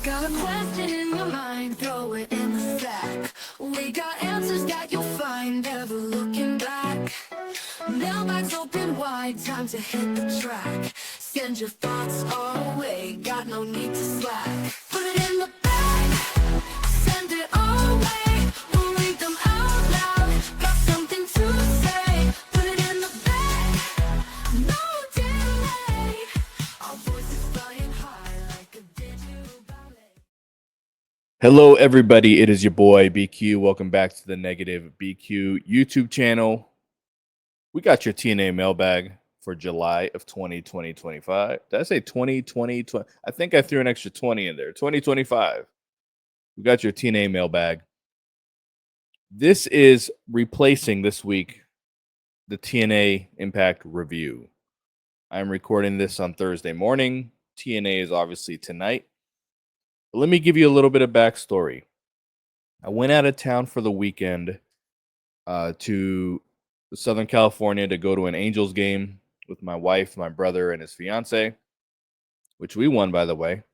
Got a question in your mind, throw it in the sack. We got answers that you'll find, never looking back. Mailbags open wide, time to hit the track. Send your thoughts our way, got no need to slack. Put it in the bag, send it our way. We'll read them out loud, got something to say. Put it in the bag, no delay. Our voices flying high like a digital ballet. Hello, everybody. It is your boy BQ. Welcome back to the Negative BQ YouTube channel. We got your TNA mailbag for July of 2025. Did I say 2020? I think I threw an extra 20 in there. 2025. We got your TNA mailbag. This is replacing this week the TNA Impact review. I'm recording this on Thursday morning. TNA is obviously tonight. But let me give you a little bit of backstory. I went out of town for the weekend to Southern California to go to an Angels game with my wife, my brother, and his fiance, which we won, by the way.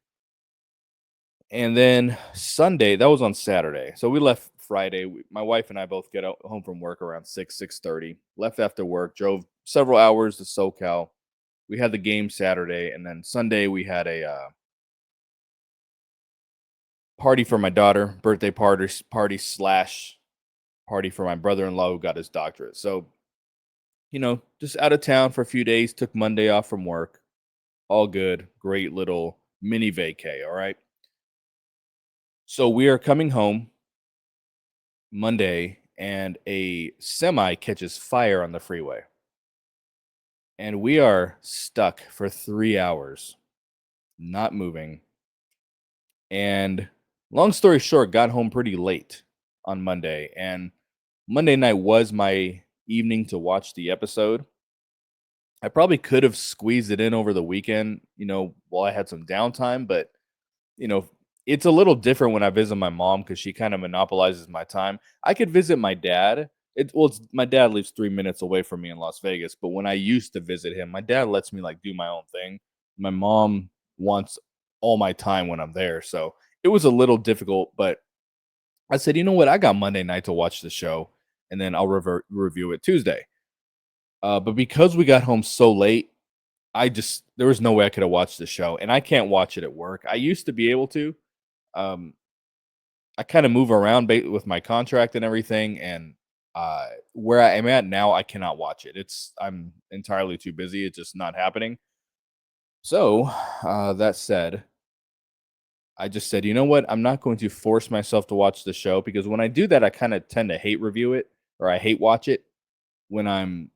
And then Sunday, that was on Saturday. So we left Friday. My wife and I both get home from work around 6:30. Left after work, drove several hours to SoCal. We had the game Saturday, and then Sunday we had a party for my daughter, birthday party slash party for my brother-in-law who got his doctorate. So, just out of town for a few days, took Monday off from work. All good. Great little mini vacay, all right? So we are coming home Monday and a semi catches fire on the freeway. And we are stuck for 3 hours, not moving. And long story short, got home pretty late on Monday. And Monday night was my evening to watch the episode. I probably could have squeezed it in over the weekend, while I had some downtime, but it's a little different when I visit my mom because she kind of monopolizes my time. I could visit my dad. My dad lives 3 minutes away from me in Las Vegas, but when I used to visit him, my dad lets me do my own thing. My mom wants all my time when I'm there, so it was a little difficult. But I said, you know what? I got Monday night to watch the show, and then I'll review it Tuesday. But because we got home so late, there was no way I could have watched the show, and I can't watch it at work. I used to be able to. I kind of move around with my contract and everything, and where I am at now, I cannot watch it. I'm entirely too busy. It's just not happening. So that said, I just said, you know what? I'm not going to force myself to watch the show because when I do that, I kind of tend to hate review it or I hate watch it. When I'm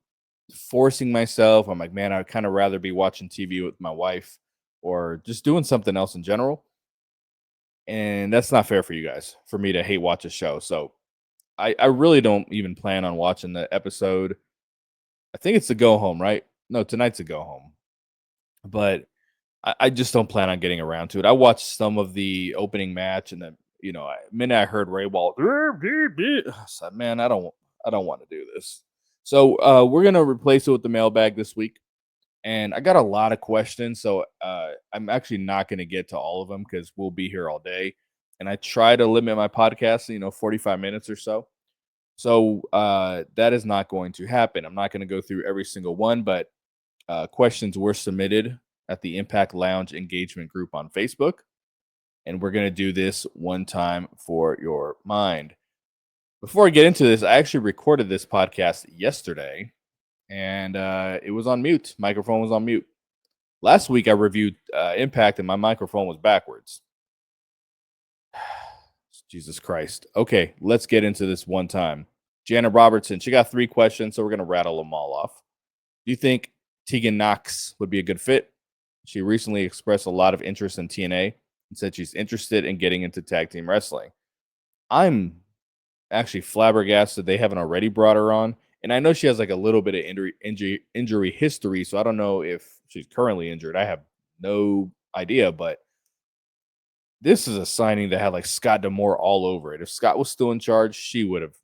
forcing myself, I'm like, man, I'd kind of rather be watching TV with my wife or just doing something else in general. And that's not fair for you guys, for me to hate watch a show. So I really don't even plan on watching the episode. I think it's the go home, right? No, tonight's a go home. But I just don't plan on getting around to it. I watched some of the opening match, and then the minute I heard Ray Wall, I said, "Man, I don't want to do this." So we're gonna replace it with the mailbag this week, and I got a lot of questions. So I'm actually not gonna get to all of them because we'll be here all day, and I try to limit my podcast, 45 minutes or so. So that is not going to happen. I'm not going to go through every single one, but questions were submitted at the Impact Lounge engagement group on Facebook. And we're going to do this one time for your mind. Before I get into this, I actually recorded this podcast yesterday and it was on mute. Microphone was on mute. Last week, I reviewed Impact and my microphone was backwards. Jesus Christ. Okay, let's get into this one time. Janet Robertson, she got 3 questions, so we're going to rattle them all off. Do you think Tegan Knox would be a good fit? She recently expressed a lot of interest in TNA and said she's interested in getting into tag team wrestling. I'm actually flabbergasted they haven't already brought her on. And I know she has a little bit of injury history, so I don't know if she's currently injured. I have no idea, but this is a signing that had Scott D'Amore all over it. If Scott was still in charge, she would have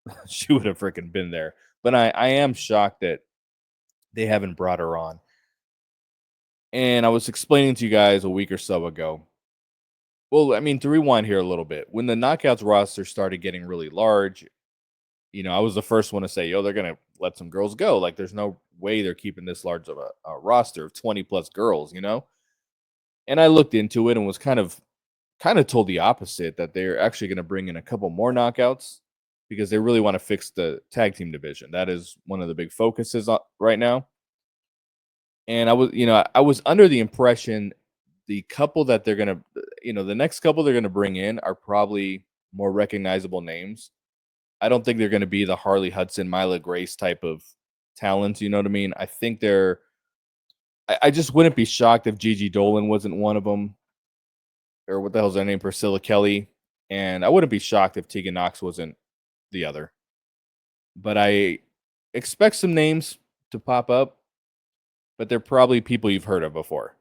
freaking been there. But I am shocked that they haven't brought her on. And I was explaining to you guys a week or so ago Well, I mean, to rewind here a little bit, when the knockouts roster started getting really large, I was the first one to say, yo, they're going to let some girls go. Like, there's no way they're keeping this large of a roster of 20 plus girls. And I looked into it and was kind of told the opposite, that they're actually going to bring in a couple more knockouts because they really want to fix the tag team division. That is one of the big focuses right now. And I was under the impression the couple that they're going to, the next couple they're going to bring in are probably more recognizable names. I don't think they're going to be the Harley Hudson, Mila Grace type of talents. You know what I mean? I think I just wouldn't be shocked if Gigi Dolan wasn't one of them, or what the hell's her name, Priscilla Kelly, and I wouldn't be shocked if Tegan Knox wasn't the other. But I expect some names to pop up, but they're probably people you've heard of before.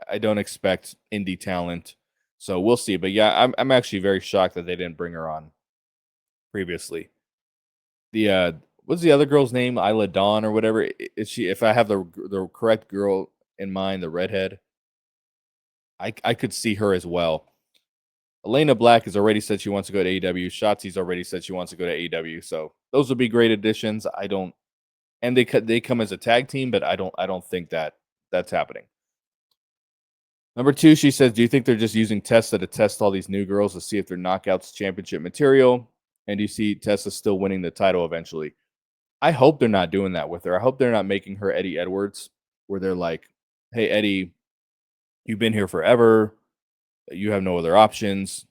I don't expect indie talent, so we'll see. But yeah, I'm actually very shocked that they didn't bring her on previously. The what's the other girl's name? Isla Dawn or whatever. Is she? If I have the correct girl in mind, the redhead, I could see her as well. Elena Black has already said she wants to go to AEW. Shotzi's already said she wants to go to AEW. So those would be great additions. I don't, and they come as a tag team, but I don't think that's happening. Number 2, she says, do you think they're just using Tessa to test all these new girls to see if they're knockouts championship material? And do you see Tessa still winning the title eventually? I hope they're not doing that with her. I hope they're not making her Eddie Edwards, where they're like, hey, Eddie, you've been here forever. You have no other options.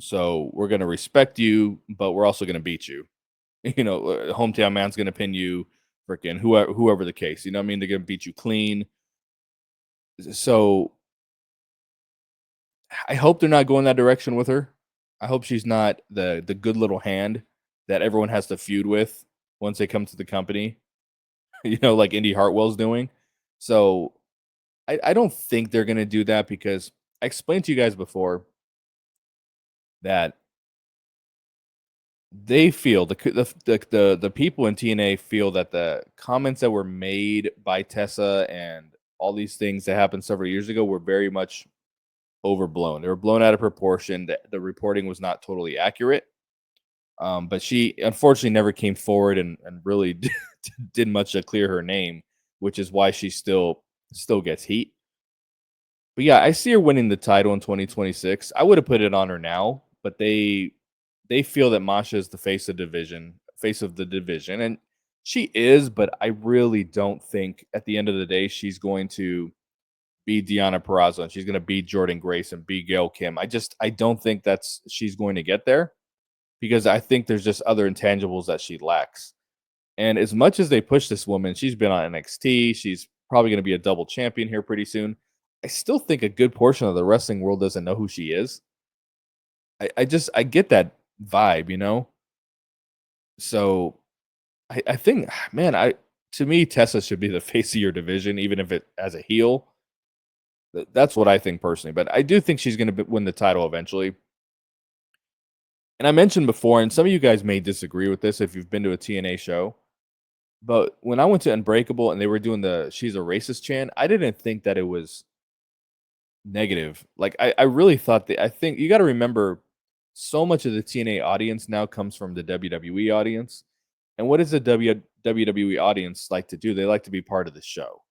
So we're going to respect you, but we're also going to beat you. Hometown man's going to pin you, freaking whoever the case. You know what I mean? They're going to beat you clean. So I hope they're not going that direction with her. I hope she's not the good little hand that everyone has to feud with once they come to the company, like Indy Hartwell's doing. So I don't think they're going to do that, because I explained to you guys before that they feel the people in TNA feel that the comments that were made by Tessa and all these things that happened several years ago were very much overblown. They were blown out of proportion. The reporting was not totally accurate. But she unfortunately never came forward and really did much to clear her name, which is why she still gets heat. But yeah, I see her winning the title in 2026. I would have put it on her now, but they feel that Masha is the face of the division, and she is. But I really don't think at the end of the day she's going to be Deonna Purrazzo and she's going to be Jordan Grace and be Gail Kim. I don't think she's going to get there, because I think there's just other intangibles that she lacks. And as much as they push this woman, she's been on NXT. She's probably going to be a double champion here pretty soon. I still think a good portion of the wrestling world doesn't know who she is. I get that vibe. So I think, man, to me, Tessa should be the face of your division, even if it as a heel. That's what I think personally. But I do think she's going to win the title eventually. And I mentioned before, and some of you guys may disagree with this if you've been to a TNA show, but when I went to Unbreakable and they were doing the "She's a Racist" chant, I didn't think that it was negative. Like, I really thought I think you got to remember, so much of the TNA audience now comes from the WWE audience. And what does the WWE audience like to do? They like to be part of the show.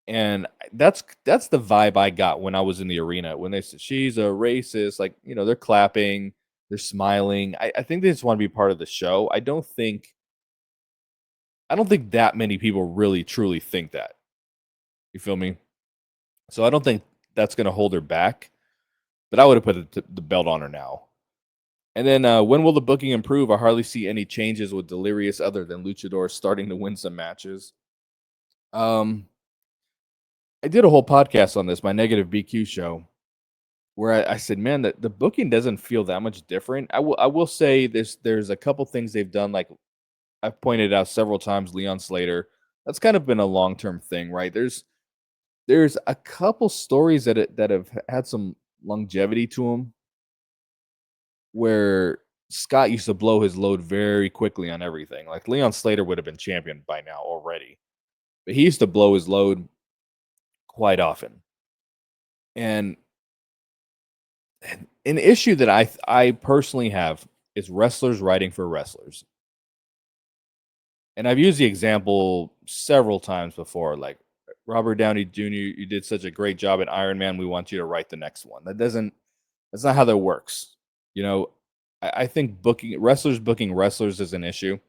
And that's the vibe I got when I was in the arena. When they said she's a racist, like, they're clapping, they're smiling. I think they just want to be part of the show. I don't think that many people really truly think that. You feel me? So I don't think that's going to hold her back. But I would have put the belt on her now. And then when will the booking improve? I hardly see any changes with Delirious other than Luchador starting to win some matches. I did a whole podcast on this, my Negative BQ show, where I said, man, the booking doesn't feel that much different. I will say there's a couple things they've done, like I've pointed out several times, Leon Slater. That's kind of been a long-term thing, right? There's a couple stories that have had some longevity to them, where Scott used to blow his load very quickly on everything. Like, Leon Slater would have been champion by now already, but he used to blow his load quite often. And an issue that I personally have is wrestlers writing for wrestlers. And I've used the example several times before, like Robert Downey Jr., you did such a great job at Iron Man. We want you to write the next one. That's not how that works. You know, I think booking wrestlers is an issue.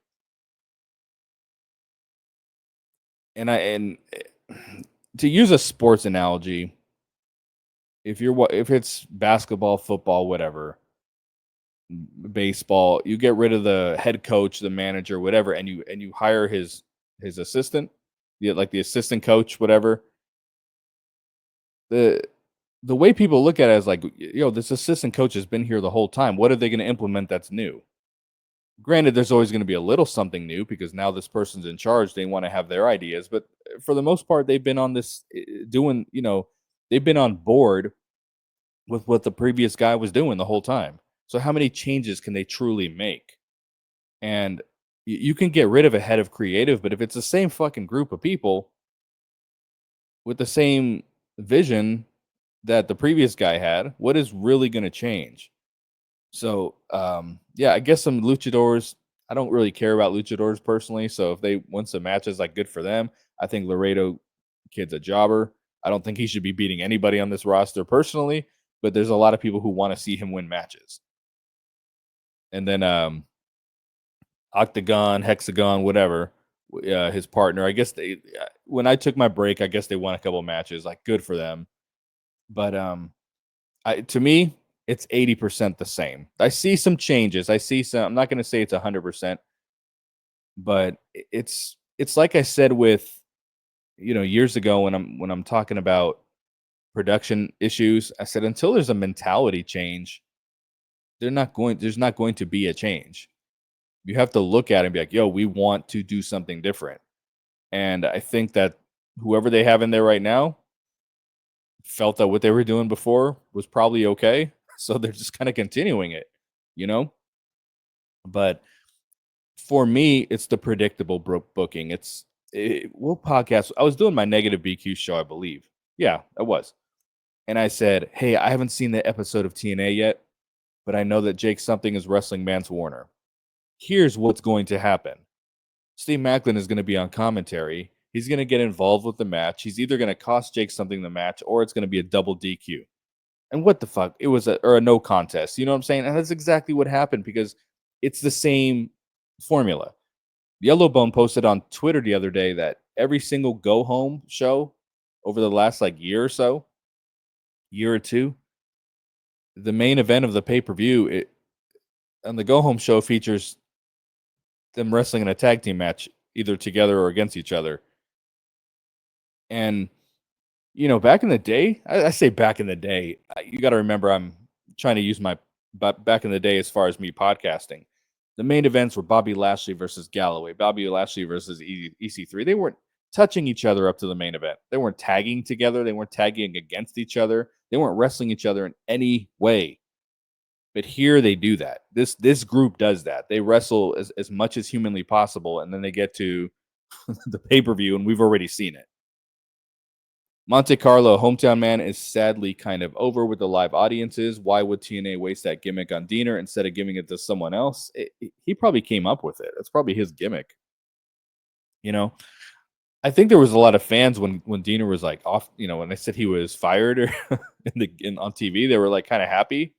And to use a sports analogy, if it's basketball, football, whatever, baseball, you get rid of the head coach, the manager, whatever, and you hire his assistant, like the assistant coach, whatever. The the way people look at it is like, this assistant coach has been here the whole time. What are they going to implement that's new? Granted, there's always going to be a little something new because now this person's in charge. They want to have their ideas, but for the most part, they've been on this doing, they've been on board with what the previous guy was doing the whole time. So how many changes can they truly make? And you can get rid of a head of creative, but if it's the same fucking group of people with the same vision that the previous guy had, what is really going to change? So, yeah, I guess some luchadors. I don't really care about luchadors personally. So if they win some matches, like good for them. I think Laredo kid's a jobber. I don't think he should be beating anybody on this roster personally. But there's a lot of people who want to see him win matches. And then Octagon, Hexagon, whatever, his partner. I guess when I took my break, I guess they won a couple matches. Like good for them. But to me, it's 80% the same. I see some changes. I see some. I'm not going to say it's 100%, but it's like I said with years ago when I'm talking about production issues. I said until there's a mentality change, there's not going to be a change. You have to look at it and be like, yo, we want to do something different. And I think that whoever they have in there right now felt that what they were doing before was probably okay. So they're just kind of continuing it, you know? But for me, it's the predictable booking. What podcast? I was doing my negative BQ show, I believe. Yeah, I was. And I said, hey, I haven't seen the episode of TNA yet, but I know that Jake something is wrestling Mance Warner. Here's what's going to happen. Steve Macklin is going to be on commentary. He's going to get involved with the match. He's either going to cost Jake something the match or it's going to be a double DQ. And what the fuck? It was a no contest. You know what I'm saying? And that's exactly what happened because it's the same formula. Yellowbone posted on Twitter the other day that every single go home show over the last year or so, year or two, the main event of the pay-per-view on the go home show features them wrestling in a tag team match, either together or against each other. And back in the day, I say back in the day, you got to remember I'm trying to use my back in the day as far as me podcasting. The main events were Bobby Lashley versus Galloway, Bobby Lashley versus EC3. They weren't touching each other up to the main event. They weren't tagging together. They weren't tagging against each other. They weren't wrestling each other in any way. But here they do that. This group does that. They wrestle as much as humanly possible, and then they get to the pay-per-view, and we've already seen it. Monte Carlo, Hometown Man, is sadly kind of over with the live audiences. Why would TNA waste that gimmick on Diener instead of giving it to someone else? He probably came up with it. That's probably his gimmick. I think there was a lot of fans when Diener was off. When they said he was fired or on TV, they were kind of happy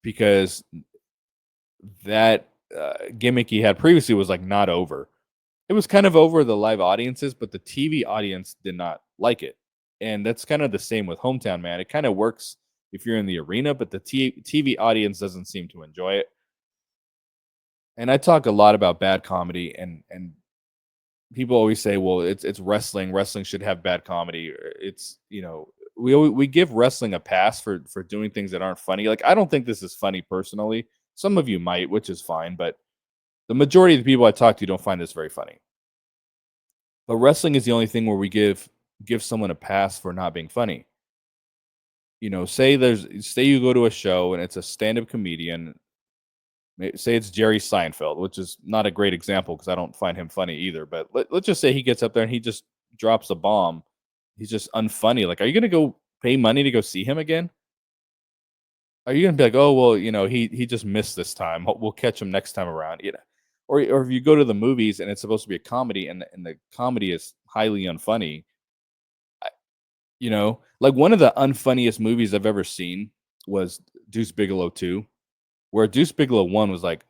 because that gimmick he had previously was not over. It was kind of over the live audiences, but the TV audience did not like it. And that's kind of the same with Hometown Man. It kind of works if you're in the arena, but the TV audience doesn't seem to enjoy it. And I talk a lot about bad comedy, and people always say, well, it's wrestling. Wrestling should have bad comedy. It's, we give wrestling a pass for doing things that aren't funny. I don't think this is funny personally. Some of you might, which is fine, but the majority of the people I talk to don't find this very funny. But wrestling is the only thing where we give someone a pass for not being funny. Say you go to a show and it's a stand-up comedian. Say it's Jerry Seinfeld, which is not a great example because I don't find him funny either. But let's just say he gets up there and he just drops a bomb. He's just unfunny. Are you going to go pay money to go see him again? are you gonna be like, oh well, he just missed this time. We'll catch him next time around, or if you go to the movies and it's supposed to be a comedy and the comedy is highly unfunny, I, like one of the unfunniest movies I've ever seen was Deuce Bigelow 2, where Deuce Bigelow 1 was like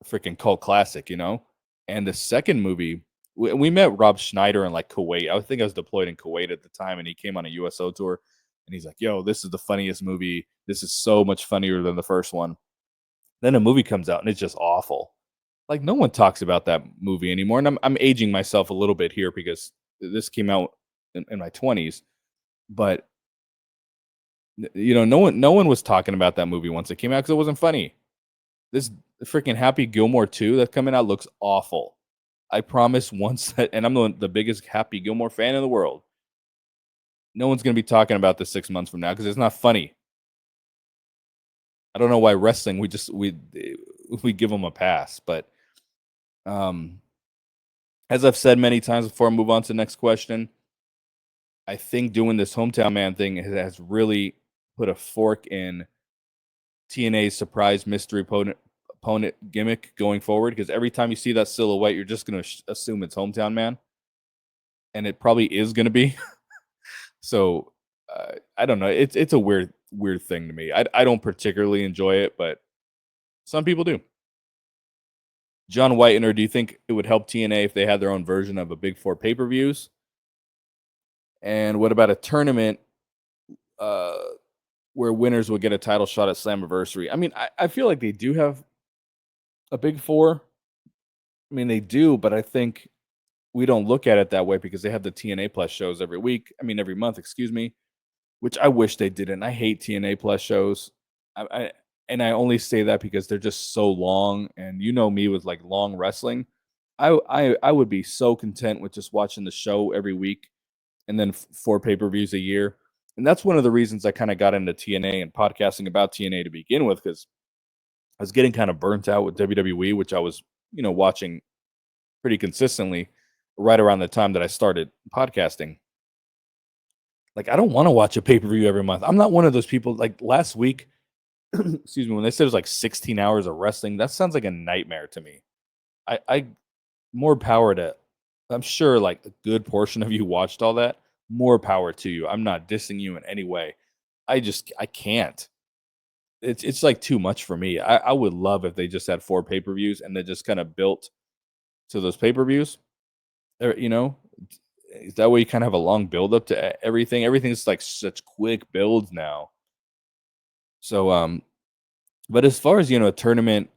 a freaking cult classic, and the second movie, we met Rob Schneider in like Kuwait. I think I was deployed in Kuwait at the time, and he came on a USO tour, and he's like, "Yo, this is the funniest movie. This is so much funnier than the first one." Then a movie comes out, and it's just awful. Like no one talks about that movie anymore, and I'm aging myself a little bit here because this came out in my 20s, but no one was talking about that movie once it came out because it wasn't funny. This freaking Happy Gilmore 2 that's coming out looks awful. I promise once that, and I'm the biggest Happy Gilmore fan in the world. No one's gonna be talking about this 6 months from now because it's not funny. I don't know why wrestling we give them a pass, but um, as I've said many times before I move on to the next question, I think doing this hometown man thing has really put a fork in TNA's surprise mystery opponent gimmick going forward because every time you see that silhouette, you're just going to assume it's hometown man, and it probably is going to be. So I don't know. It's a weird thing to me. I don't particularly enjoy it, but some people do. John Whitener, do you think it would help TNA if they had their own version of a Big Four pay-per-views? And what about a tournament uh, where winners would get a title shot at Slammiversary? I mean, I feel like they do have a Big Four. I mean, they do, but I think we don't look at it that way because they have the TNA Plus shows every week. I mean, every month, excuse me, which I wish they didn't. I hate TNA Plus shows. And I only say that because they're just so long. And you know me with like long wrestling. I would be so content with just watching the show every week and then 4 pay-per-views a year. And that's one of the reasons I kind of got into TNA and podcasting about TNA to begin with, because I was getting kind of burnt out with WWE, which I was, watching pretty consistently right around the time that I started podcasting. Like, I don't want to watch a pay-per-view every month. I'm not one of those people. Like last week, excuse me, when they said it was like 16 hours of wrestling, that sounds like a nightmare to me. I more power to, I'm sure like a good portion of you watched all that. More power to you. I'm not dissing you in any way. I can't. It's like too much for me. I would love if they just had 4 pay-per-views and they just kind of built to those pay-per-views. Or, that way you kind of have a long build up to everything. Everything's like such quick builds now. So but as far as, a tournament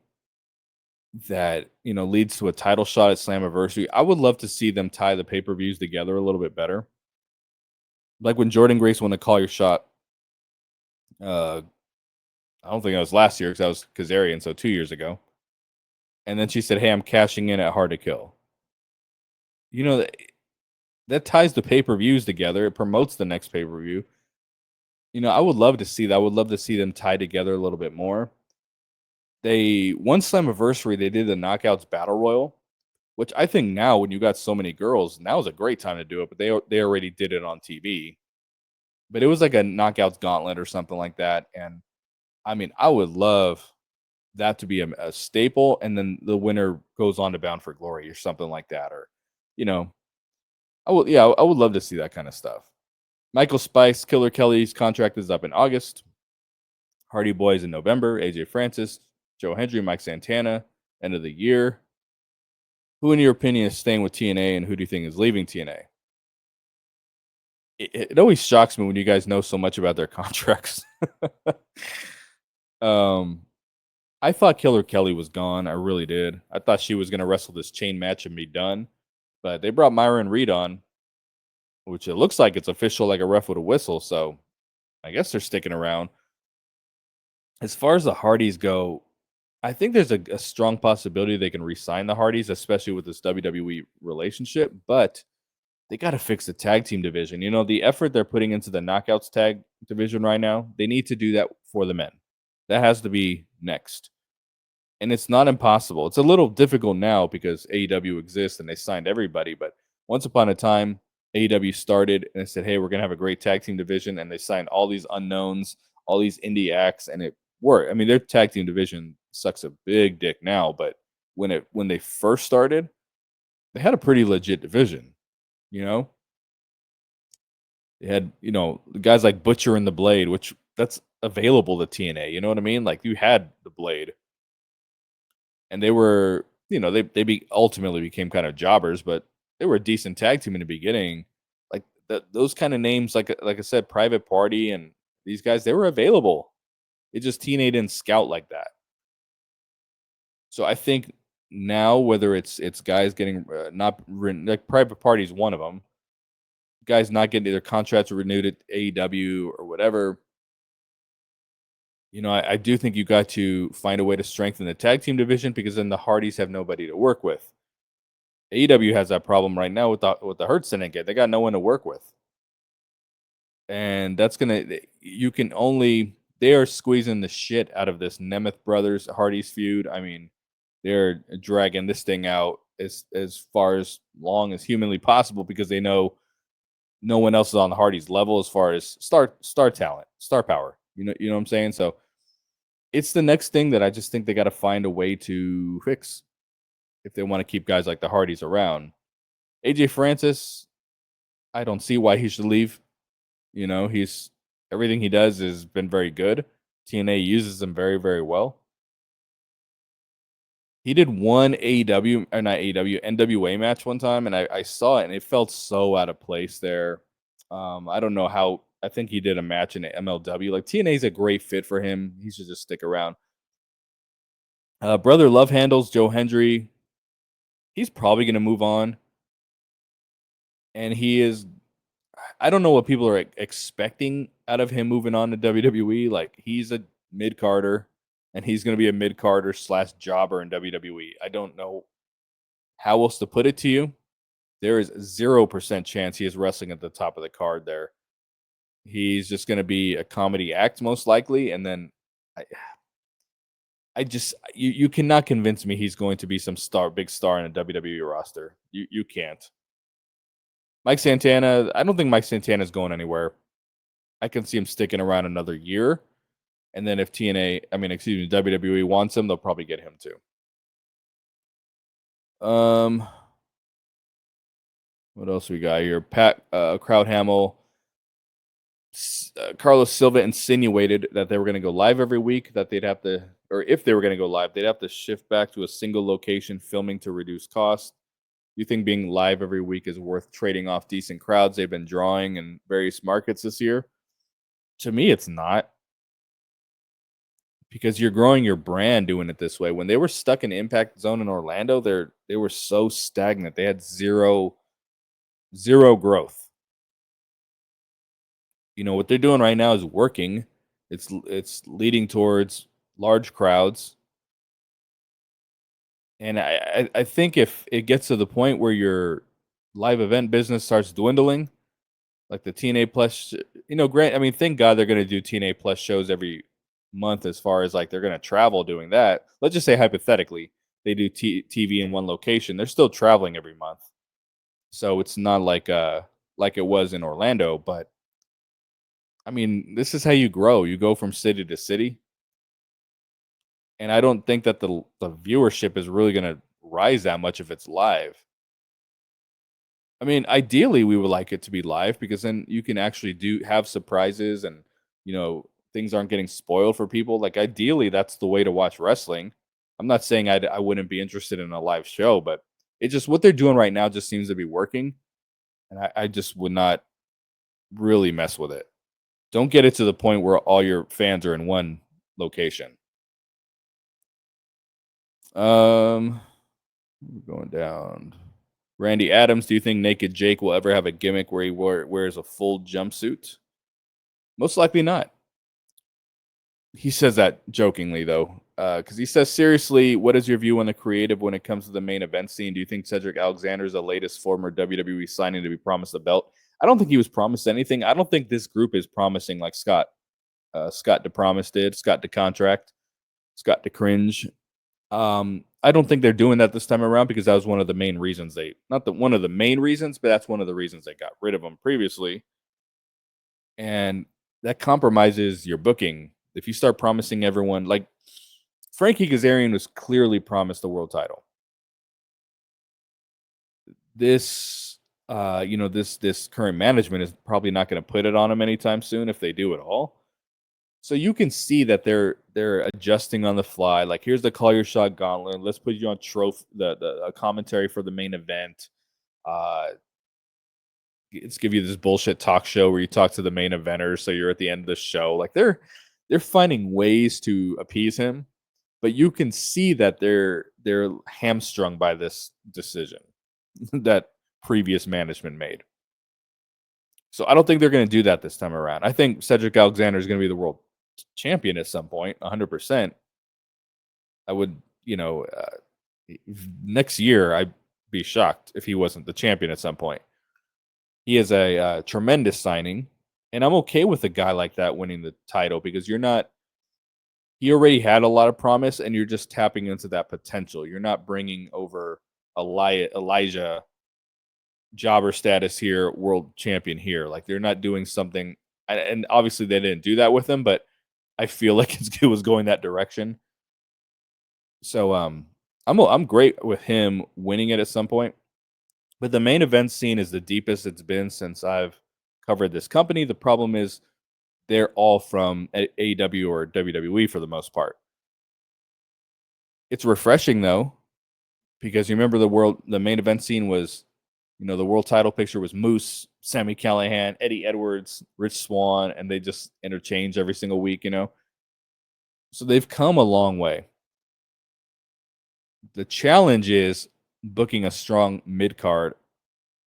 that, leads to a title shot at Slammiversary, I would love to see them tie the pay-per-views together a little bit better. Like when Jordan Grace won the Call Your Shot, uh, I don't think that was last year because that was Kazarian, so 2 years ago. And then she said, "Hey, I'm cashing in at Hard to Kill." That ties the pay-per-views together. It promotes the next pay-per-view. I would love to see that. I would love to see them tie together a little bit more. They one Slammiversary, they did the Knockouts Battle Royal, which I think now when you got so many girls, now is a great time to do it. But they already did it on TV. But it was like a Knockouts Gauntlet or something like that. And I mean, I would love that to be a staple, and then the winner goes on to Bound for Glory or something like that. Or, you know, I would love to see that kind of stuff. Michael Spice, Killer Kelly's contract is up in August. Hardy Boys in November. AJ Francis, Joe Hendry, Mike Santana, end of the year. Who, in your opinion, is staying with TNA, and who do you think is leaving TNA? It always shocks me when you guys know so much about their contracts. um, I thought Killer Kelly was gone. I really did. I thought she was going to wrestle this chain match and be done. But they brought Myron Reed on, which it looks like it's official, like a ref with a whistle. So I guess they're sticking around. As far as the Hardys go, I think there's a strong possibility they can re-sign the Hardys, especially with this WWE relationship. But they got to fix the tag team division. The effort they're putting into the Knockouts tag division right now, they need to do that for the men. That has to be next. And it's not impossible. It's a little difficult now because AEW exists and they signed everybody. But once upon a time, AEW started and they said, hey, we're going to have a great tag team division. And they signed all these unknowns, all these indie acts, and it worked. I mean, their tag team division sucks a big dick now, but when they first started, they had a pretty legit division. You know, they had the guys like Butcher and the Blade, which that's available to TNA. You know what I mean? Like you had the Blade, and they were ultimately became kind of jobbers, but they were a decent tag team in the beginning. Like those kind of names, like I said, Private Party and these guys, they were available. It just TNA didn't scout like that. So I think now whether it's guys getting like Private Party is one of them, guys not getting their contracts renewed at AEW or whatever. I do think you got to find a way to strengthen the tag team division because then the Hardys have nobody to work with. AEW has that problem right now with the Hurt Syndicate. They got no one to work with, and that's you can only they are squeezing the shit out of this Nemeth brothers Hardys feud. I mean, they're dragging this thing out as far as long as humanly possible because they know no one else is on the Hardys level as far as star talent, star power. You know what I'm saying? So it's the next thing that I just think they got to find a way to fix if they want to keep guys like the Hardys around. AJ Francis, I don't see why he should leave. He's everything he does has been very good. TNA uses him very, very well. He did one AEW or not AEW NWA match one time, and I saw it, and it felt so out of place there. I don't know how. I think he did a match in MLW. Like TNA is a great fit for him. He should just stick around. Brother Love Handles Joe Hendry. He's probably going to move on, and he is. I don't know what people are expecting out of him moving on to WWE. Like he's a mid carder, and he's going to be a mid carder / jobber in WWE. I don't know how else to put it to you. There is 0% chance he is wrestling at the top of the card there. He's just going to be a comedy act most likely, and then I just you cannot convince me he's going to be some big star in a WWE roster. You can't. Mike Santana, I don't think Mike Santana is going anywhere. I can see him sticking around another year, and then if WWE wants him, they'll probably get him too. What else we got here? Pat Crowdhamel. Carlos Silva insinuated that they were going to go live every week, that they'd have to, or if they were going to go live, they'd have to shift back to a single location filming to reduce costs. You think being live every week is worth trading off decent crowds they've been drawing in various markets this year? To me, it's not. Because you're growing your brand doing it this way. When they were stuck in Impact Zone in Orlando, they were so stagnant. They had zero growth. What they're doing right now is working. It's leading towards large crowds. And I think if it gets to the point where your live event business starts dwindling, like the TNA Plus, thank God they're going to do TNA Plus shows every month as far as like they're going to travel doing that. Let's just say hypothetically they do TV in one location. They're still traveling every month. So it's not like it was in Orlando, but this is how you grow. You go from city to city. And I don't think that the viewership is really going to rise that much if it's live. Ideally, we would like it to be live because then you can actually have surprises and, things aren't getting spoiled for people. Like, ideally, that's the way to watch wrestling. I'm not saying I wouldn't be interested in a live show, but it just what they're doing right now just seems to be working. And I just would not really mess with it. Don't get it to the point where all your fans are in one location. Going down. Randy Adams, do you think Naked Jake will ever have a gimmick where he wears a full jumpsuit? Most likely not. He says that jokingly, though, because he says, seriously, what is your view on the creative when it comes to the main event scene? Do you think Cedric Alexander is the latest former WWE signing to be promised a belt? I don't think he was promised anything. I don't think this group is promising like Scott DePromise did, Scott DeContract, Scott DeCringe. I don't think they're doing that this time around because that was one of the main reasons one of the main reasons, but that's one of the reasons they got rid of him previously. And that compromises your booking. If you start promising everyone, like Frankie Kazarian was clearly promised the world title. This, this current management is probably not going to put it on him anytime soon if they do at all. So you can see that they're adjusting on the fly. Like, here's the call your shot gauntlet. Let's put you on the commentary for the main event. Uh, let's give you this bullshit talk show where you talk to the main eventer, so you're at the end of the show. Like, they're finding ways to appease him, but you can see that they're hamstrung by this decision that previous management made. So I don't think they're going to do that this time around. I think Cedric Alexander is going to be the world champion at some point, 100%. I would, next year, I'd be shocked if he wasn't the champion at some point. He is a tremendous signing, and I'm okay with a guy like that winning the title because he already had a lot of promise, and you're just tapping into that potential. You're not bringing over Elijah jobber status here, world champion here. Like, they're not doing something, and obviously they didn't do that with him, but I feel like it was going that direction. So I'm great with him winning it at some point. But the main event scene is the deepest it's been since I've covered this company. The problem is they're all from AEW or WWE for the most part. It's refreshing though, because you remember the main event scene was, the world title picture was Moose, Sammy Callahan, Eddie Edwards, Rich Swann, and they just interchange every single week, So they've come a long way. The challenge is booking a strong mid card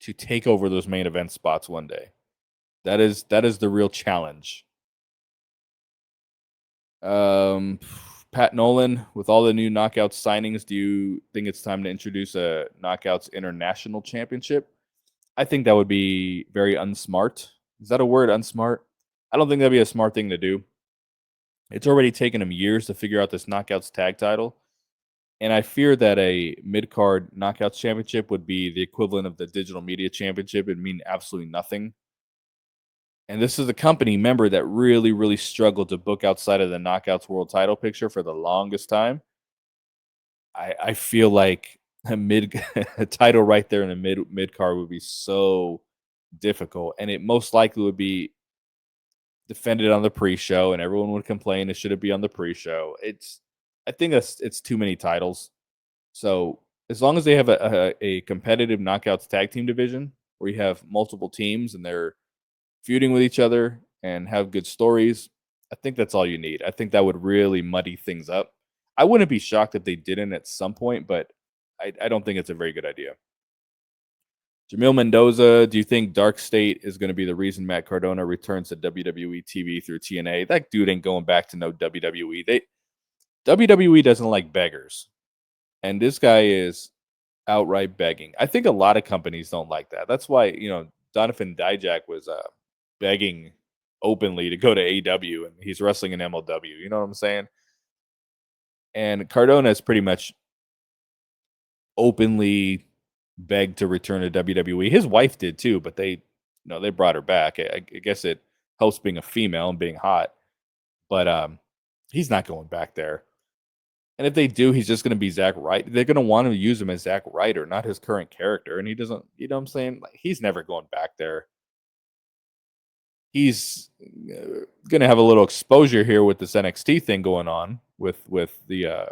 to take over those main event spots one day. That is the real challenge. Pat Nolan, with all the new Knockouts signings, do you think it's time to introduce a Knockouts International Championship? I think that would be very unsmart. Is that a word, unsmart? I don't think that'd be a smart thing to do. It's already taken them years to figure out this Knockouts tag title. And I fear that a mid-card Knockouts Championship would be the equivalent of the Digital Media Championship. It'd mean absolutely nothing. And this is a company, member that really, really struggled to book outside of the Knockouts World Title picture for the longest time. I feel like a title right there in the mid card would be so difficult, and it most likely would be defended on the pre-show, and everyone would complain it should be on the pre-show. I think it's too many titles. So as long as they have a competitive Knockouts tag team division where you have multiple teams and they're feuding with each other and have good stories, I think that's all you need. I think that would really muddy things up. I wouldn't be shocked if they didn't at some point, but I don't think it's a very good idea. Jamil Mendoza, do you think Dark State is going to be the reason Matt Cardona returns to WWE TV through TNA? That dude ain't going back to no WWE. WWE doesn't like beggars, and this guy is outright begging. I think a lot of companies don't like that. That's why Donovan Dijak was begging openly to go to AEW, and he's wrestling in MLW. You know what I'm saying? And Cardona is pretty much openly begged to return to WWE. His wife did too, but they brought her back. I guess it helps being a female and being hot, but he's not going back there. And if they do, he's just going to be Zack Ryder. They're going to want to use him as Zack Ryder, not his current character. And he doesn't, you know what I'm saying? Like, he's never going back there. He's going to have a little exposure here with this NXT thing going on with the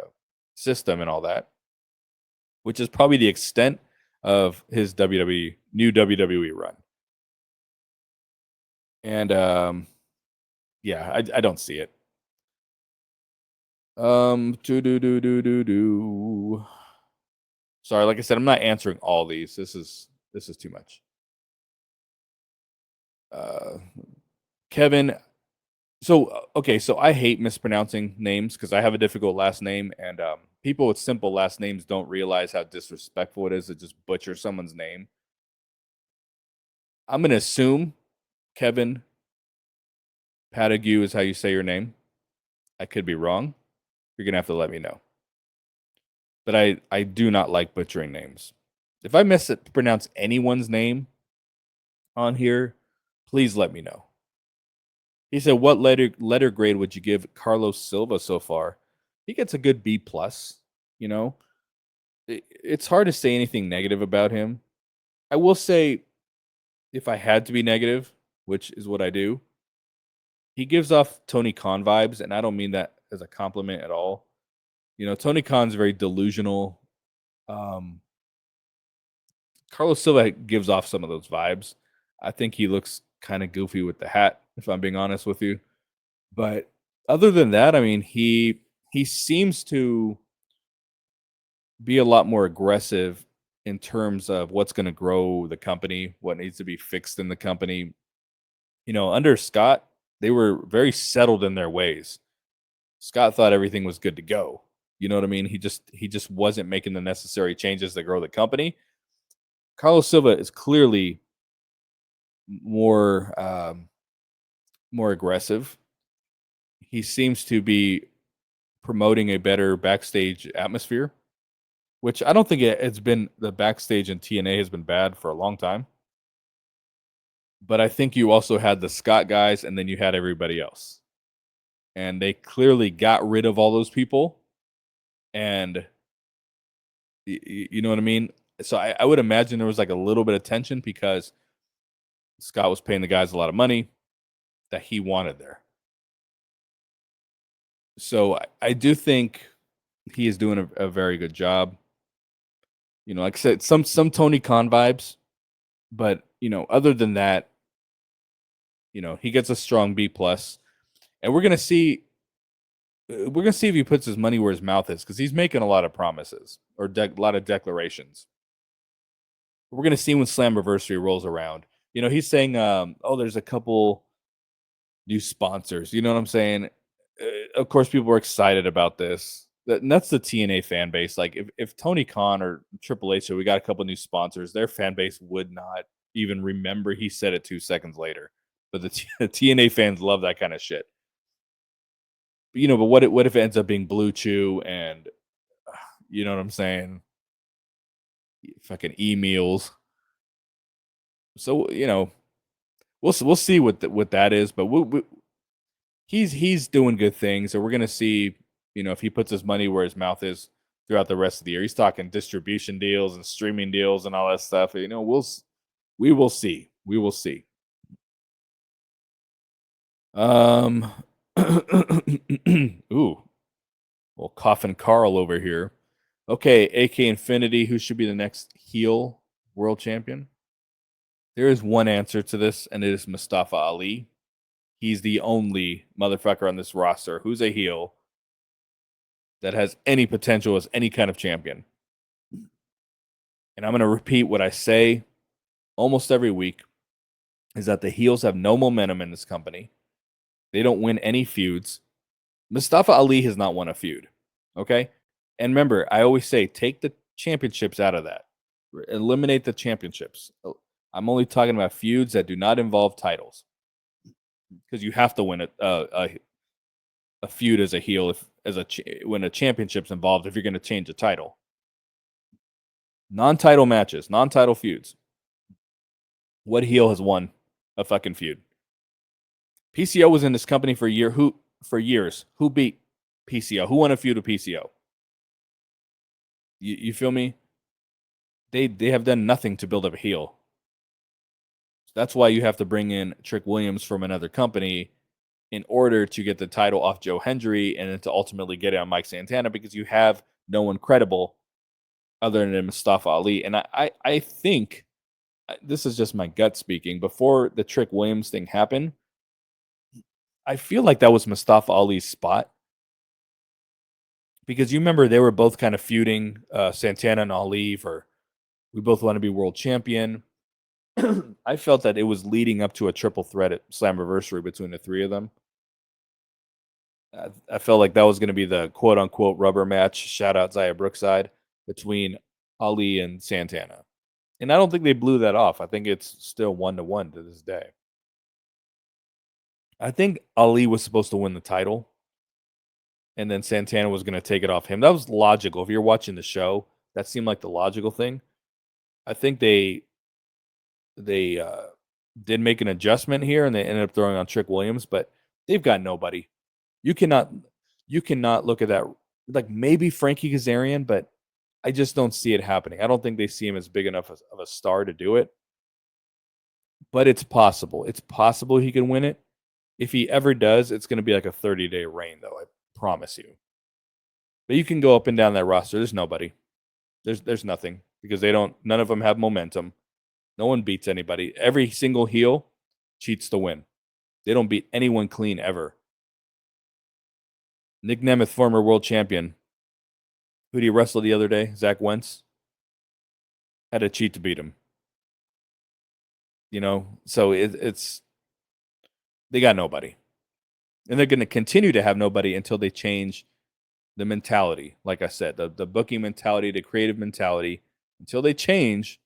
system and all that, which is probably the extent of his new WWE run. And yeah, I don't see it. Sorry, like I said, I'm not answering all these. This is too much. Kevin, so okay, so I hate mispronouncing names because I have a difficult last name, and people with simple last names don't realize how disrespectful it is to just butcher someone's name. I'm gonna assume Kevin Patague is how you say your name. I could be wrong. You're gonna have to let me know. But I do not like butchering names. If I mispronounce anyone's name on here, please let me know. He said, "What letter grade would you give Carlos Silva so far?" He gets a good B plus. You know, it's hard to say anything negative about him. I will say, if I had to be negative, which is what I do, he gives off Tony Khan vibes, and I don't mean that as a compliment at all. Tony Khan's very delusional. Um, Carlos Silva gives off some of those vibes. I think he looks kind of goofy with the hat, if I'm being honest with you. But other than that, I mean, he seems to be a lot more aggressive in terms of what's going to grow the company, what needs to be fixed in the company. Under Scott, they were very settled in their ways. Scott thought everything was good to go. You know what I mean? He just wasn't making the necessary changes to grow the company. Carlos Silva is clearly more more aggressive. He seems to be promoting a better backstage atmosphere, which I don't think it's been the backstage in TNA has been bad for a long time. But I think you also had the Scott guys and then you had everybody else. And they clearly got rid of all those people. And you know what I mean? So I would imagine there was like a little bit of tension because Scott was paying the guys a lot of money that he wanted there. So I do think he is doing a very good job. Like I said, some Tony Khan vibes, but other than that, he gets a strong B plus, and we're gonna see. We're gonna see if he puts his money where his mouth is because he's making a lot of promises or a lot of declarations. We're gonna see when Slammiversary rolls around. He's saying, "Oh, there's a couple new sponsors." You know what I'm saying? Of course, people are excited about this. And that's the TNA fan base. Like, if Tony Khan or Triple H said we got a couple new sponsors, their fan base would not even remember he said it 2 seconds later. But the TNA fans love that kind of shit. But what if it ends up being Blue Chew and you know what I'm saying? Fucking e-meals. So we'll see what that is, but he's doing good things, so we're gonna see if he puts his money where his mouth is throughout the rest of the year. He's talking distribution deals and streaming deals and all that stuff. We will see. We will see. Um, ooh, well, Coffin Carl over here. Okay, AK Infinity, who should be the next heel world champion? There is one answer to this, and it is Mustafa Ali. He's the only motherfucker on this roster who's a heel that has any potential as any kind of champion. And I'm going to repeat what I say almost every week is that the heels have no momentum in this company. They don't win any feuds. Mustafa Ali has not won a feud. Okay? And remember, I always say take the championships out of that. Eliminate the championships. I'm only talking about feuds that do not involve titles. Because you have to win a feud as a heel when a championship's involved if you're going to change a title. Non-title matches, non-title feuds. What heel has won a fucking feud? PCO was in this company for years. Who beat PCO? Who won a feud with PCO? You feel me? They have done nothing to build up a heel. That's why you have to bring in Trick Williams from another company in order to get the title off Joe Hendry and then to ultimately get it on Mike Santana because you have no one credible other than Mustafa Ali. And I think this is just my gut speaking. Before the Trick Williams thing happened, I feel like that was Mustafa Ali's spot because you remember they were both kind of feuding Santana and Ali for we both want to be world champion. I felt that it was leading up to a triple threat at Slammiversary between the three of them. I felt like that was going to be the quote unquote rubber match. Shout out Zaya Brookside between Ali and Santana. And I don't think they blew that off. I think it's still 1-1 to this day. I think Ali was supposed to win the title. And then Santana was going to take it off him. That was logical. If you're watching the show, that seemed like the logical thing. I think they did make an adjustment here and they ended up throwing on Trick Williams, but They've got nobody. You cannot look at that like maybe Frankie Kazarian, but I just don't see it happening. I don't think they see him as big enough of a star to do it. But it's possible. It's possible he can win it. If he ever does, it's going to be like a 30-day reign, though. I promise you. But you can go up and down that roster. There's nobody. There's nothing because none of them have momentum. No one beats anybody. Every single heel cheats to win. They don't beat anyone clean ever. Nick Nemeth, former world champion. Who did he wrestle the other day? Zach Wentz. Had to cheat to beat him. So it's they got nobody. And they're going to continue to have nobody until they change the mentality. Like I said, the booking mentality, the creative mentality. Until they change,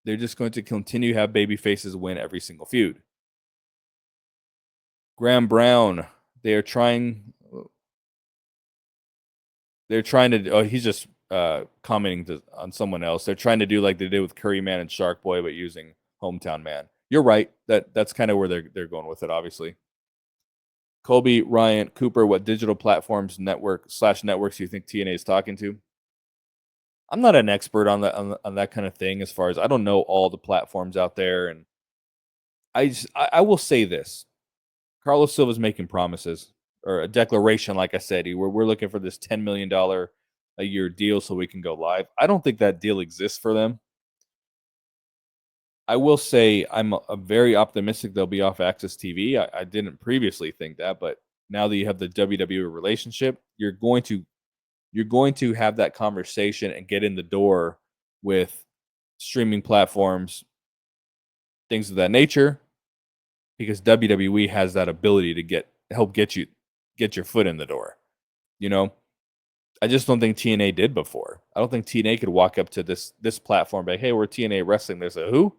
they're just going to continue to have baby faces win every single feud. Graham Brown, they're trying to. Oh, he's just commenting on someone else. They're trying to do like they did with Curry Man and Shark Boy, but using Hometown Man. You're right. That's kind of where they're going with it. Obviously, Colby, Ryan, Cooper. What digital platforms, networks do you think TNA is talking to? I'm not an expert on that kind of thing. As far as I don't know all the platforms out there, and I will say this: Carlos Silva's making promises or a declaration. Like I said, we're looking for this $10 million a year deal so we can go live. I don't think that deal exists for them. I will say I'm very optimistic they'll be off Access TV. I didn't previously think that, but now that you have the WWE relationship, you're going to have that conversation and get in the door with streaming platforms, things of that nature, because WWE has that ability to help get your foot in the door. I just don't think TNA did before. I don't think TNA could walk up to this platform and be like, hey, we're TNA Wrestling. There's a who?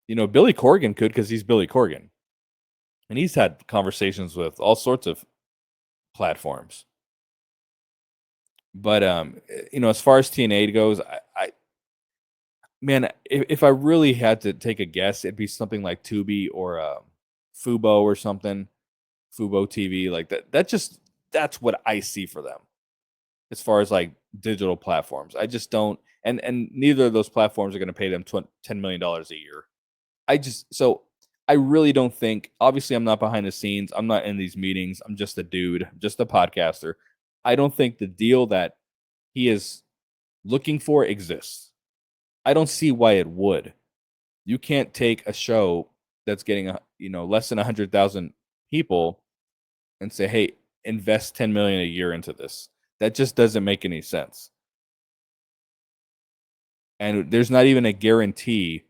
Billy Corgan could because he's Billy Corgan. And he's had conversations with all sorts of platforms. But as far as TNA goes, man, if I really had to take a guess, it'd be something like Tubi or Fubo or something. Fubo TV, like that. That's what I see for them. As far as like digital platforms, I just don't, and neither of those platforms are going to pay them $10 million a year. I really don't think. Obviously, I'm not behind the scenes. I'm not in these meetings. I'm just a dude, just a podcaster. I don't think the deal that he is looking for exists. I don't see why it would. You can't take a show that's getting less than 100,000 people and say, "Hey, invest 10 million a year into this." That just doesn't make any sense. And there's not even a guarantee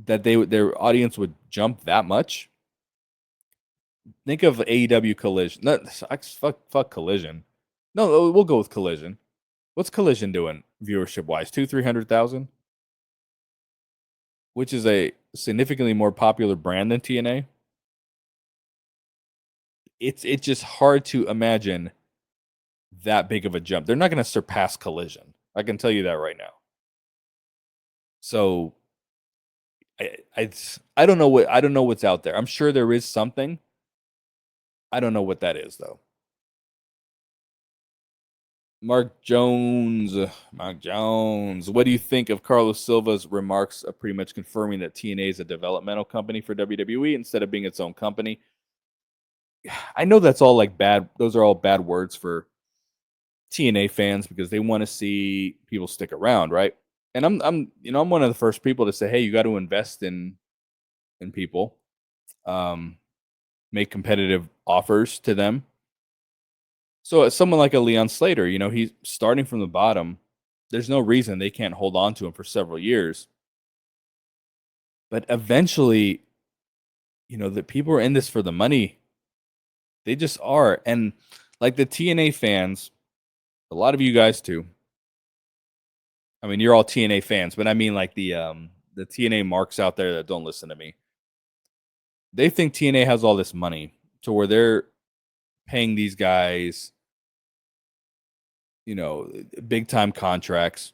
that their audience would jump that much. Think of AEW Collision. No, fuck Collision. No, we'll go with Collision. What's Collision doing viewership wise? 300,000, which is a significantly more popular brand than TNA. It's just hard to imagine that big of a jump. They're not going to surpass Collision. I can tell you that right now. So I don't know what's out there. I'm sure there is something. I don't know what that is though. Mark Jones. What do you think of Carlos Silva's remarks pretty much confirming that TNA is a developmental company for WWE instead of being its own company? I know that's all like bad. Those are all bad words for TNA fans because they want to see people stick around, right? And I'm one of the first people to say, hey, you got to invest in people, make competitive offers to them. So as someone like a Leon Slater, he's starting from the bottom. There's no reason they can't hold on to him for several years. But eventually, the people are in this for the money. They just are. And like the TNA fans, a lot of you guys too. I mean, you're all TNA fans, but I mean like the TNA marks out there that don't listen to me. They think TNA has all this money to where they're paying these guys, big time contracts.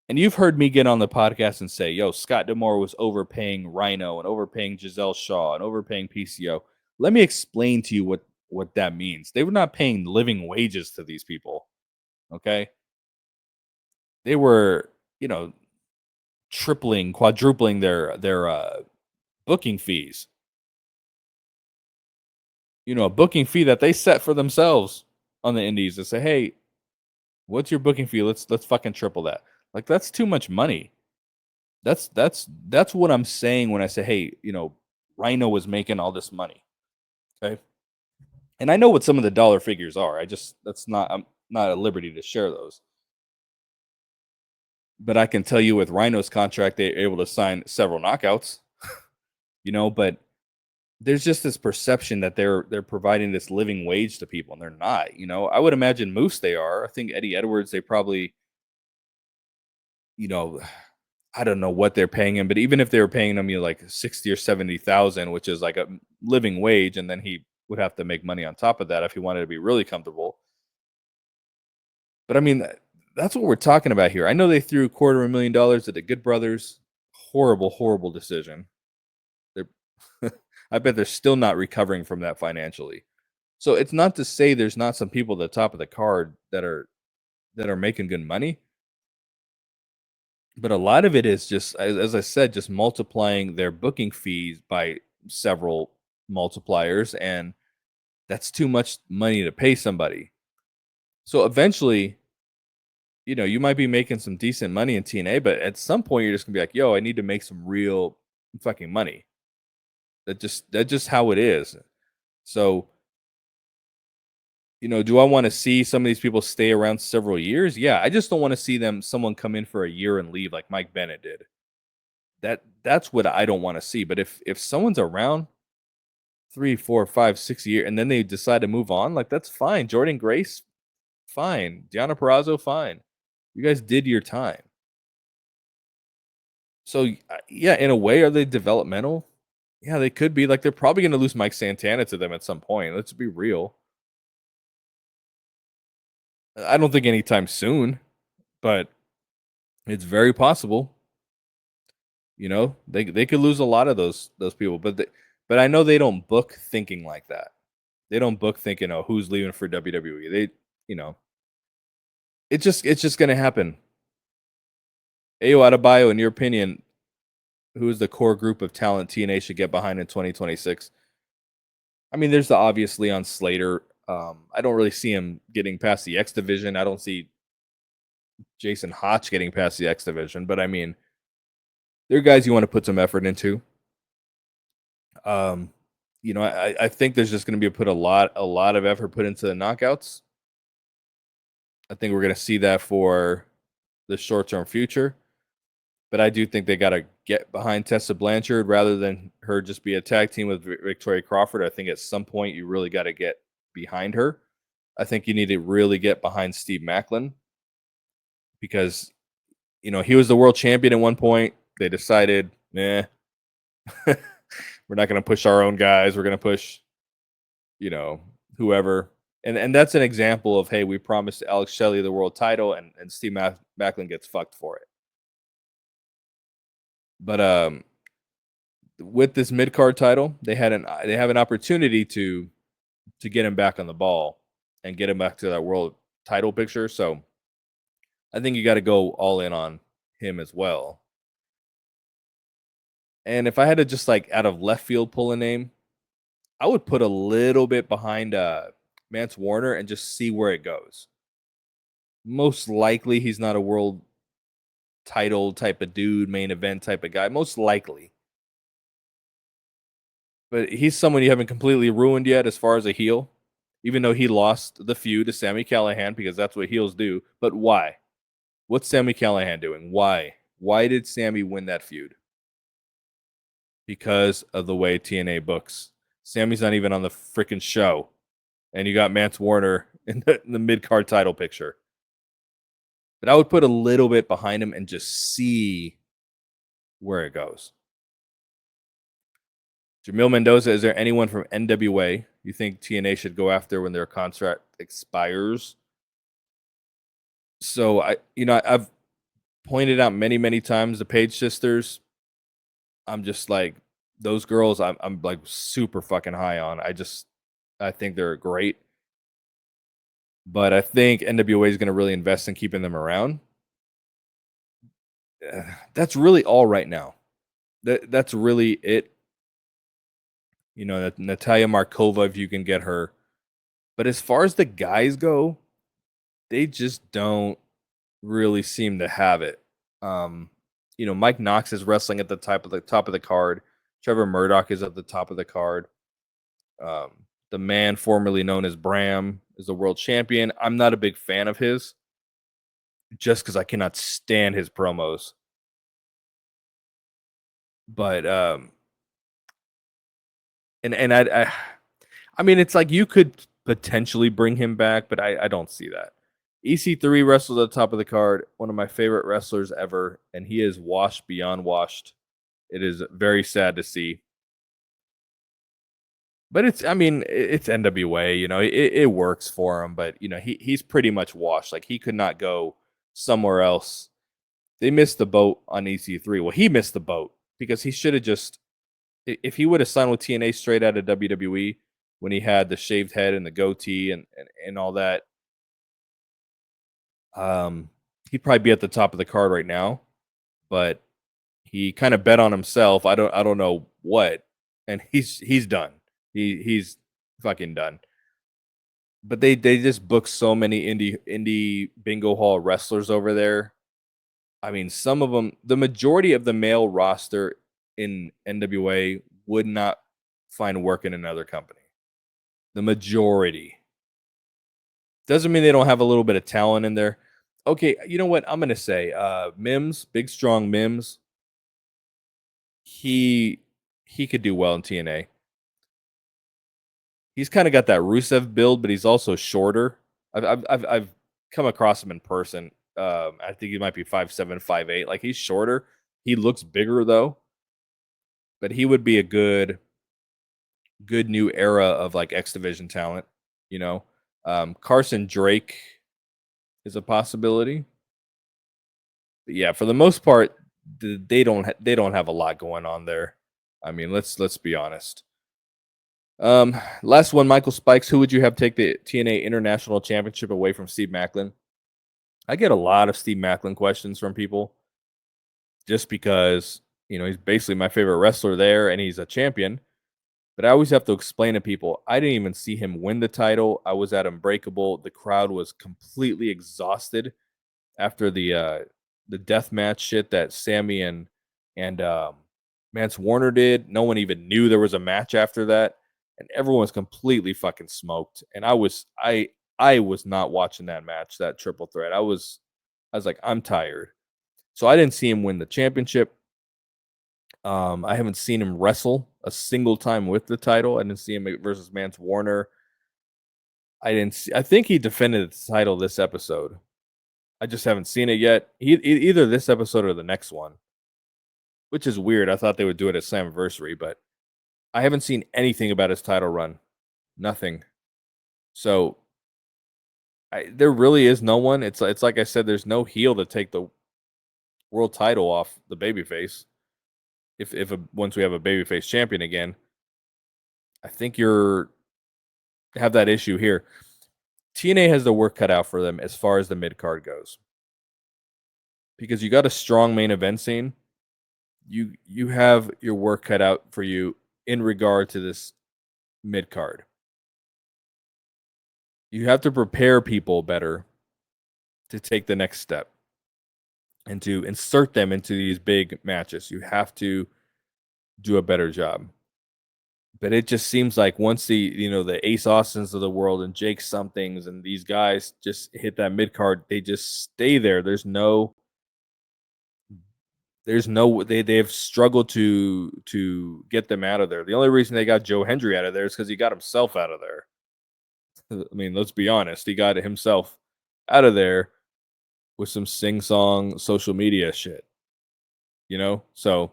And you've heard me get on the podcast and say, yo, Scott D'Amore was overpaying Rhino and overpaying Giselle Shaw and overpaying PCO. Let me explain to you what that means. They were not paying living wages to these people. Okay. They were, tripling, quadrupling their booking fees. A booking fee that they set for themselves on the indies to say, hey, what's your booking fee? Let's fucking triple that. Like, that's too much money. That's what I'm saying when I say, hey, Rhino was making all this money. Okay. And I know what some of the dollar figures are. I'm not at liberty to share those. But I can tell you with Rhino's contract, they're able to sign several knockouts, but there's just this perception that they're providing this living wage to people, and they're not. I would imagine Moose they are. I think Eddie Edwards, they probably, you know, I don't know what they're paying him, but even if they were paying him, like 60 or 70,000, which is like a living wage, and then he would have to make money on top of that if he wanted to be really comfortable. But I mean, that's what we're talking about here. I know they threw $250,000 at the Good Brothers. Horrible, horrible decision. They're, I bet they're still not recovering from that financially. So it's not to say there's not some people at the top of the card that are making good money. But a lot of it is just, as I said, just multiplying their booking fees by several multipliers, and that's too much money to pay somebody. So eventually, you might be making some decent money in TNA, but at some point you're just gonna be like, yo, I need to make some real fucking money. That's just how it is. So, do I want to see some of these people stay around several years? Yeah, I just don't want to see someone come in for a year and leave like Mike Bennett did. That's what I don't want to see. But if someone's around 3, 4, 5, 6 years and then they decide to move on, like, that's fine. Jordan Grace, fine. Deonna Purrazzo, fine. You guys did your time. So yeah, in a way, are they developmental? Yeah, they could be. Like, they're probably going to lose Mike Santana to them at some point. Let's be real. I don't think anytime soon, but it's very possible. They could lose a lot of those people, but I know they don't book thinking like that. They don't book thinking, oh, who's leaving for WWE. You know, it's just gonna happen. Ayo Adebayo, in your opinion, who is the core group of talent TNA should get behind in 2026? I mean, there's the obvious Leon Slater. I don't really see him getting past the X division. I don't see Jason Hotch getting past the X division, but I mean, they're guys you want to put some effort into. I think there's just going to be a lot of effort put into the knockouts. I think we're going to see that for the short term future, but I do think they got to get behind Tessa Blanchard rather than her just be a tag team with Victoria Crawford. I think at some point you really got to get behind her. I think you need to really get behind Steve Macklin because he was the world champion at one point. They decided, we're not going to push our own guys. We're going to push, whoever. And that's an example of, hey, we promised Alex Shelley the world title, and Steve Macklin gets fucked for it. But with this mid-card title, they have an opportunity to get him back on the ball and get him back to that world title picture. So I think you got to go all in on him as well. And if I had to just like out of left field pull a name, I would put a little bit behind Mance Warner and just see where it goes. Most likely he's not a world title type of dude, main event type of guy. Most likely. But he's someone you haven't completely ruined yet as far as a heel, even though he lost the feud to Sami Callihan because that's what heels do. But why? What's Sami Callihan doing? Why? Why did Sami win that feud? Because of the way TNA books. Sami's not even on the freaking show. And you got Mance Warner in the mid-card title picture. But I would put a little bit behind him and just see where it goes. Jamil Mendoza, is there anyone from NWA you think TNA should go after when their contract expires? So I've pointed out many, many times, the Page sisters, I'm just like those girls. I'm like super fucking high on. I think they're great, but I think NWA is going to really invest in keeping them around. That's really all right now. That's really it. You know, that Natalia Markova, if you can get her. But as far as the guys go, they just don't really seem to have it. Um, you know, Mike Knox is wrestling at the top of the card. Trevor Murdoch is at the top of the card. Um, the man formerly known as Bram is the world champion. I'm not a big fan of his, just because I cannot stand his promos. But I mean, it's like you could potentially bring him back, but I don't see that. EC3 wrestled at the top of the card, one of my favorite wrestlers ever, and he is washed beyond washed. It is very sad to see. But I mean, it's NWA, you know, it works for him, but you know, he's pretty much washed. Like he could not go somewhere else. They missed the boat on EC3. Well, he missed the boat because he should have just, if he would have signed with TNA straight out of WWE when he had the shaved head and the goatee and all that, he'd probably be at the top of the card right now. But he kind of bet on himself. I don't know what, and he's done. He's fucking done. But they just booked so many indie bingo hall wrestlers over there. I mean, some of them, the majority of the male roster in NWA would not find work in another company. The majority. Doesn't mean they don't have a little bit of talent in there. Okay, you know what? I'm gonna say Mims, big strong Mims. He could do well in TNA. He's kind of got that Rusev build, but he's also shorter. I've come across him in person. I think he might be 5'7", 5'8". Like he's shorter. He looks bigger though, but he would be a good new era of like X Division talent. You know, Carson Drake is a possibility. But yeah, for the most part, they don't have a lot going on there. I mean, let's be honest. Last one, Michael Spikes. Who would you have take the TNA International Championship away from Steve Macklin? I get a lot of Steve Macklin questions from people, just because you know he's basically my favorite wrestler there, and he's a champion. But I always have to explain to people, I didn't even see him win the title. I was at Unbreakable. The crowd was completely exhausted after the death match shit that Sammy and Mance Warner did. No one even knew there was a match after that, and everyone was completely fucking smoked. And I was not watching that match, that triple threat. I was like, I'm tired. So I didn't see him win the championship. I haven't seen him wrestle a single time with the title. I didn't see him versus Mance Warner. I think he defended the title this episode. I just haven't seen it yet. Either this episode or the next one, which is weird. I thought they would do it at Slammiversary, but I haven't seen anything about his title run. Nothing. So there really is no one. It's like I said, there's no heel to take the world title off the babyface. If once we have a babyface champion again, I think you're have that issue here. TNA has the work cut out for them as far as the mid card goes, because you got a strong main event scene. You have your work cut out for you in regard to this mid card. You have to prepare people better to take the next step and to insert them into these big matches. You have to do a better job. But it just seems like once the Ace Austins of the world and Jake Somethings and these guys just hit that mid card, they just stay there. They've struggled to get them out of there. The only reason they got Joe Hendry out of there is because he got himself out of there. I mean, let's be honest. He got himself out of there with some sing-song social media shit. You know? So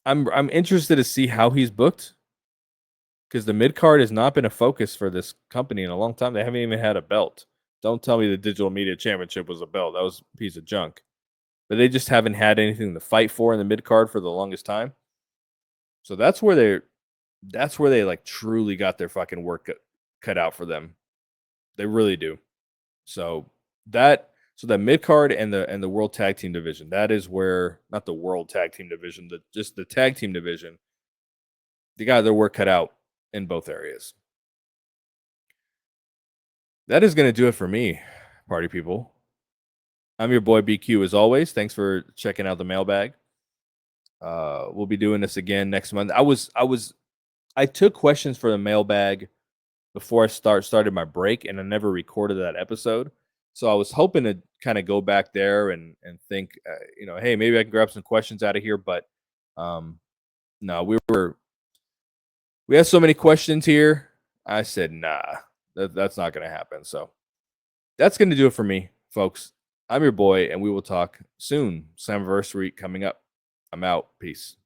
I'm interested to see how he's booked, because the mid card has not been a focus for this company in a long time. They haven't even had a belt Don't tell me the Digital Media Championship was a belt. That was a piece of junk. But they just haven't had anything to fight for in the mid card for the longest time. So that's where they like truly got their fucking work cut out for them. They really do. So that mid card and the World Tag Team division, that is where, not the World Tag Team division, just the tag team division, they got their work cut out in both areas. That is going to do it for me, party people. I'm your boy BQ as always. Thanks for checking out the mailbag. We'll be doing this again next month. I took questions for the mailbag before I started my break, and I never recorded that episode. So I was hoping to kind of go back there and think, hey, maybe I can grab some questions out of here. But no, we had so many questions here. I said, nah, that's not going to happen. So that's going to do it for me, folks. I'm your boy, and we will talk soon. Slammiversary coming up. I'm out. Peace.